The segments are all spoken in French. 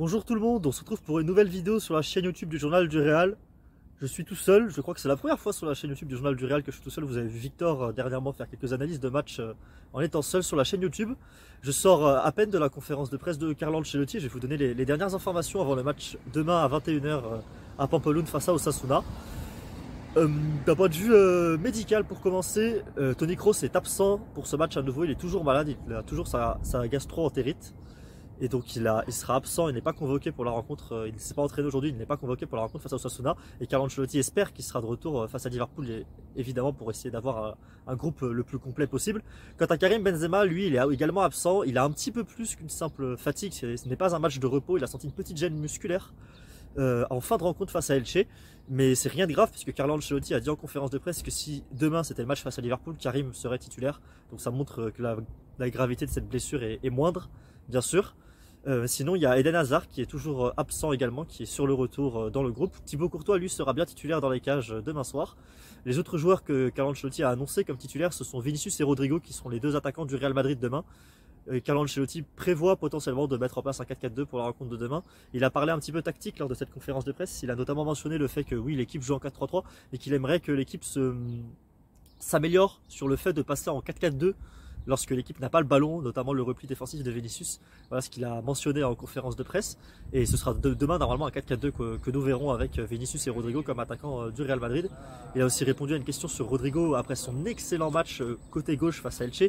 Bonjour tout le monde, on se retrouve pour une nouvelle vidéo sur la chaîne YouTube du Journal du Real. Je suis tout seul, je crois que c'est la première fois sur la chaîne YouTube du Journal du Real que je suis tout seul. Vous avez vu Victor dernièrement faire quelques analyses de matchs en étant seul sur la chaîne YouTube. Je sors à peine de la conférence de presse de Carlo Ancelotti. Je vais vous donner les dernières informations avant le match demain à 21 h à Pampelune face à Osasuna. D'un point de vue médical pour commencer, Toni Kroos est absent pour ce match à nouveau. Il est toujours malade, il a toujours sa gastro-entérite. Et donc il sera absent, il n'est pas convoqué pour la rencontre, il ne s'est pas entraîné aujourd'hui, il n'est pas convoqué pour la rencontre face à Osasuna. Et Carlo Ancelotti espère qu'il sera de retour face à Liverpool, évidemment pour essayer d'avoir un groupe le plus complet possible. Quant à Karim Benzema, lui il est également absent, il a un petit peu plus qu'une simple fatigue, ce n'est pas un match de repos, il a senti une petite gêne musculaire en fin de rencontre face à Elche. Mais c'est rien de grave puisque Carlo Ancelotti a dit en conférence de presse que si demain c'était le match face à Liverpool, Karim serait titulaire. Donc ça montre que la gravité de cette blessure est moindre, bien sûr. Sinon, il y a Eden Hazard qui est toujours absent également, qui est sur le retour dans le groupe. Thibaut Courtois, lui, sera bien titulaire dans les cages demain soir. Les autres joueurs que Carlo Ancelotti a annoncés comme titulaires, ce sont Vinicius et Rodrigo, qui seront les deux attaquants du Real Madrid demain. Carlo Ancelotti prévoit potentiellement de mettre en place un 4-4-2 pour la rencontre de demain. Il a parlé un petit peu tactique lors de cette conférence de presse. Il a notamment mentionné le fait que oui, l'équipe joue en 4-3-3 et qu'il aimerait que l'équipe s'améliore sur le fait de passer en 4-4-2 lorsque l'équipe n'a pas le ballon, notamment le repli défensif de Vinicius. Voilà ce qu'il a mentionné en conférence de presse. Et ce sera demain normalement un 4-4-2 que nous verrons avec Vinicius et Rodrigo comme attaquants du Real Madrid. Il a aussi répondu à une question sur Rodrigo après son excellent match côté gauche face à Elche.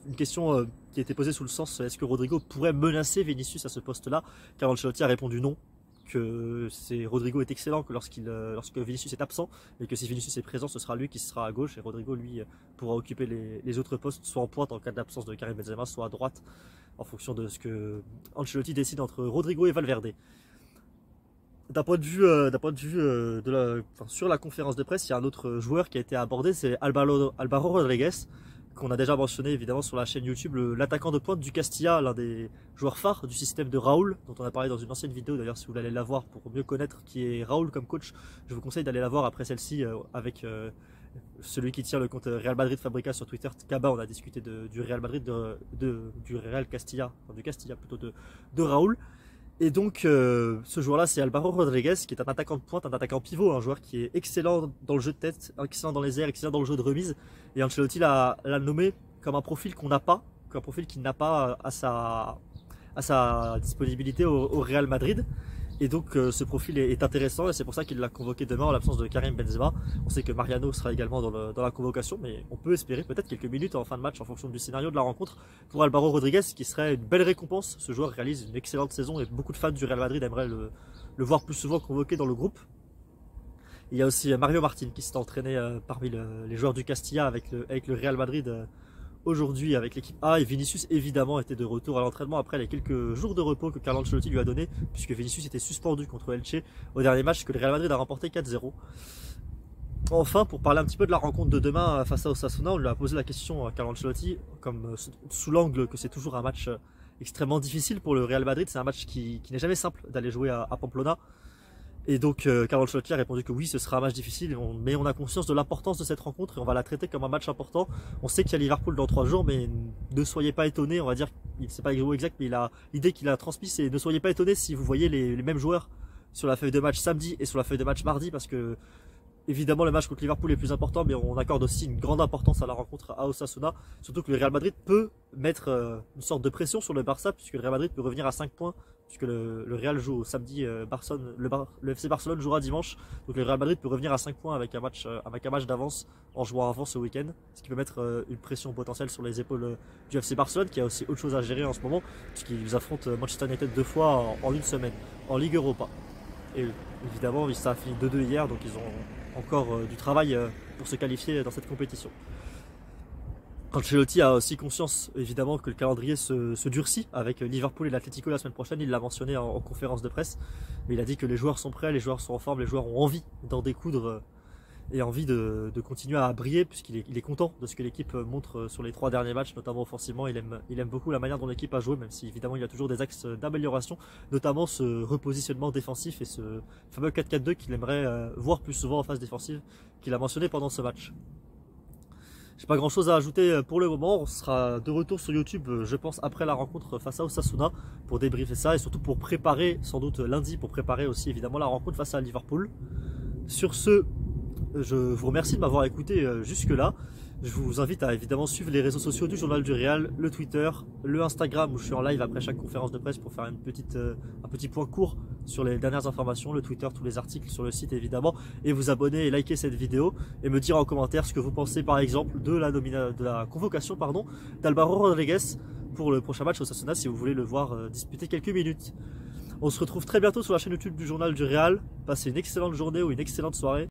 Une question qui a été posée sous le sens, est-ce que Rodrigo pourrait menacer Vinicius à ce poste-là? Carlo Ancelotti a répondu non, que Rodrigo est excellent que lorsque Vinicius est absent, et que si Vinicius est présent, ce sera lui qui sera à gauche, et Rodrigo lui pourra occuper les autres postes, soit en pointe en cas d'absence de Karim Benzema, soit à droite, en fonction de ce que Ancelotti décide entre Rodrigo et Valverde. D'un point de vue sur la conférence de presse, il y a un autre joueur qui a été abordé, c'est Alvaro Rodriguez, qu'on a déjà mentionné évidemment sur la chaîne YouTube, l'attaquant de pointe du Castilla, l'un des joueurs phares du système de Raúl, dont on a parlé dans une ancienne vidéo. D'ailleurs, si vous voulez aller la voir pour mieux connaître qui est Raúl comme coach, je vous conseille d'aller la voir après celle-ci avec celui qui tient le compte Real Madrid Fabrica sur Twitter, Kaba. On a discuté du Real Madrid, du Real Castilla, enfin, du Castilla plutôt, de Raúl. Et donc ce joueur-là, c'est Alvaro Rodriguez, qui est un attaquant de pointe, un attaquant pivot, un joueur qui est excellent dans le jeu de tête, excellent dans les airs, excellent dans le jeu de remise. Et Ancelotti l'a nommé comme un profil qu'on n'a pas, comme un profil qu'il n'a pas à sa disponibilité au Real Madrid. Et donc ce profil est intéressant et c'est pour ça qu'il l'a convoqué demain en l'absence de Karim Benzema. On sait que Mariano sera également dans la convocation, mais on peut espérer peut-être quelques minutes en fin de match en fonction du scénario de la rencontre pour Alvaro Rodriguez, qui serait une belle récompense. Ce joueur réalise une excellente saison et beaucoup de fans du Real Madrid aimeraient le voir plus souvent convoqué dans le groupe. Il y a aussi Mario Martin qui s'est entraîné parmi les joueurs du Castilla avec le Real Madrid aujourd'hui avec l'équipe A, et Vinicius évidemment était de retour à l'entraînement après les quelques jours de repos que Carlo Ancelotti lui a donné, puisque Vinicius était suspendu contre Elche au dernier match que le Real Madrid a remporté 4-0. Enfin, pour parler un petit peu de la rencontre de demain face à Osasuna, on lui a posé la question à Carlo Ancelotti, comme sous l'angle que c'est toujours un match extrêmement difficile pour le Real Madrid. C'est un match qui n'est jamais simple d'aller jouer à Pamplona. Et donc Carlo Ancelotti a répondu que oui, ce sera un match difficile, mais on a conscience de l'importance de cette rencontre et on va la traiter comme un match important. On sait qu'il y a Liverpool dans 3 jours, mais ne soyez pas étonnés, on va dire, il ne sait pas le mot exact, mais l'idée qu'il a transmise, c'est ne soyez pas étonnés si vous voyez les mêmes joueurs sur la feuille de match samedi et sur la feuille de match mardi, parce que évidemment le match contre Liverpool est plus important, mais on accorde aussi une grande importance à la rencontre à Osasuna, surtout que le Real Madrid peut mettre une sorte de pression sur le Barça, puisque le Real Madrid peut revenir à 5 points, puisque le Real joue samedi, le FC Barcelone jouera dimanche, donc le Real Madrid peut revenir à 5 points avec un match d'avance en jouant avant ce week-end, ce qui peut mettre une pression potentielle sur les épaules du FC Barcelone, qui a aussi autre chose à gérer en ce moment, puisqu'ils affrontent Manchester United 2 fois en une semaine, en Ligue Europa. Et évidemment, ça a fini 2-2 hier, donc ils ont encore du travail pour se qualifier dans cette compétition. Ancelotti a aussi conscience évidemment que le calendrier se durcit avec Liverpool et l'Atlético la semaine prochaine. Il l'a mentionné en conférence de presse, mais il a dit que les joueurs sont prêts, les joueurs sont en forme, les joueurs ont envie d'en découdre et envie de continuer à briller, puisqu'il est content de ce que l'équipe montre sur les 3 derniers matchs, notamment offensivement. Il aime beaucoup la manière dont l'équipe a joué, même si évidemment il y a toujours des axes d'amélioration, notamment ce repositionnement défensif et ce fameux 4-4-2 qu'il aimerait voir plus souvent en phase défensive, qu'il a mentionné pendant ce match. J'ai pas grand chose à ajouter pour le moment. On sera de retour sur YouTube, je pense, après la rencontre face à Osasuna pour débriefer ça et surtout pour préparer, sans doute lundi, pour préparer aussi évidemment la rencontre face à Liverpool. Sur ce, je vous remercie de m'avoir écouté jusque-là. Je vous invite à évidemment suivre les réseaux sociaux du Journal du Real, le Twitter, le Instagram où je suis en live après chaque conférence de presse pour faire un petit point court sur les dernières informations, le Twitter, tous les articles sur le site évidemment, et vous abonner et liker cette vidéo et me dire en commentaire ce que vous pensez par exemple de la convocation d'Alvaro Rodriguez pour le prochain match au Osasuna si vous voulez le voir disputer quelques minutes. On se retrouve très bientôt sur la chaîne YouTube du Journal du Real. Passez une excellente journée ou une excellente soirée.